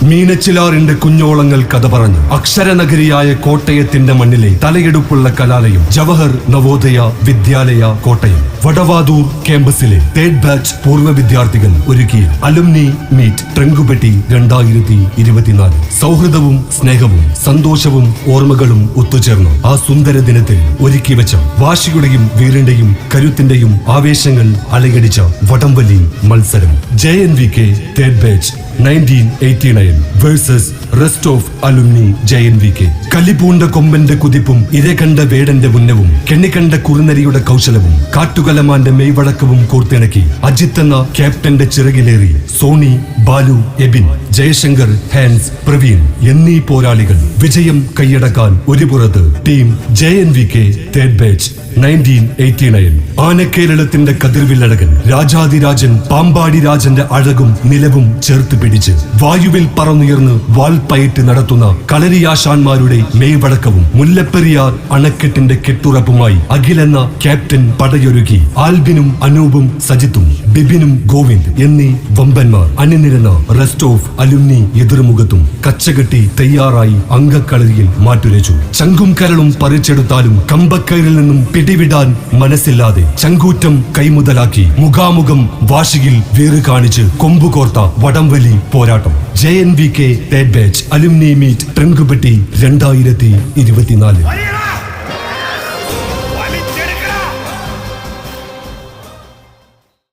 മീനച്ചിലാറിന്റെ കുഞ്ഞോളങ്ങൾ കഥ പറഞ്ഞു. അക്ഷരനഗരിയായ കോട്ടയത്തിന്റെ മണ്ണിലെ തലയെടുപ്പുള്ള കലാലയം ജവഹർ നവോദയ വിദ്യാലയ കോട്ടയം വടവാതൂർ ക്യാമ്പസിലെ 3rd ബാച്ച് പൂർവ്വ വിദ്യാർത്ഥികൾ ഒരുക്കിയ അലുമിനി മീറ്റ് ട്രങ്കുപെട്ടി 2024. സൗഹൃദവും സ്നേഹവും സന്തോഷവും ഓർമ്മകളും ഒത്തുചേർന്നു ആ സുന്ദര ദിനത്തിൽ ഒരുക്കി വെച്ച വാശിയുടെയും വീറിന്റെയും കരുത്തിന്റെയും ആവേശങ്ങൾ അലയടിച്ച വടംവലി മത്സരം. JNVK 3rd batch 1989 versus rest of alumni JNVK. കലിപൂണ്ട കൊമ്പന്റെ കുതിപ്പും ഇരകണ്ട വേടന്റെ ഉന്നവും കെണ്ണിക്കണ്ട കുറുനരിയുടെ കൗശലവും കാട്ടുകലമാന്റെ മെയ്വഴക്കവും കോർത്തിണക്കി അജിത്ത് എന്ന ക്യാപ്റ്റന്റെ ചിറകിലേറി സോണി, ബാലു, എബിൻ, ജയശങ്കർ, ഹാൻസ്, പ്രവീൺ എന്നീ പോരാളികൾ വിജയം കൈയടക്കാൻ ഒരു പുറത്ത് ടീം JNVK 3rd batch 1989. ആനക്കേരളത്തിന്റെ കതിർവില്ലഴകൻ രാജാതിരാജൻ പാമ്പാടി രാജന്റെ അഴകും നിലവും ചേർത്ത് പിടിച്ച് വായുവിൽ പറന്നുയർന്ന് വാൾപ്പയറ്റ് നടത്തുന്ന കളരിയാശാന്മാരുടെ മെയ്വഴക്കവും മുല്ലപ്പെരിയാർ അണക്കെട്ടിന്റെ കെട്ടുറപ്പുമായി അഖിലെന്ന ക്യാപ്റ്റൻ പടയൊരുക്കി ആൽബിനും അനൂപും സജിത്തും ബിബിനും ഗോവിന്ദ് എന്നീ വമ്പന്മാർ അണിനിരന്ന റെസ്റ്റ് ഓഫ് അലുമിനി എതിർമുഖത്തും കച്ചകെട്ടി തയ്യാറായി അംഗക്കളരിയിൽ മാറ്റുരച്ചു. ചങ്കും കരളും പറിച്ചെടുത്താലും കമ്പക്കയറിൽ നിന്നും പിടിവിടാൻ മനസ്സില്ലാതെ ചങ്കൂറ്റം കൈമുതലാക്കി മുഖാമുഖം വാശിയിൽ വേറ് കാണിച്ച് കൊമ്പുകോർത്ത വടംവലി പോരാട്ടം. JNVK 3rd batch alumni meet ട്രങ്കുപെട്ടി 2024.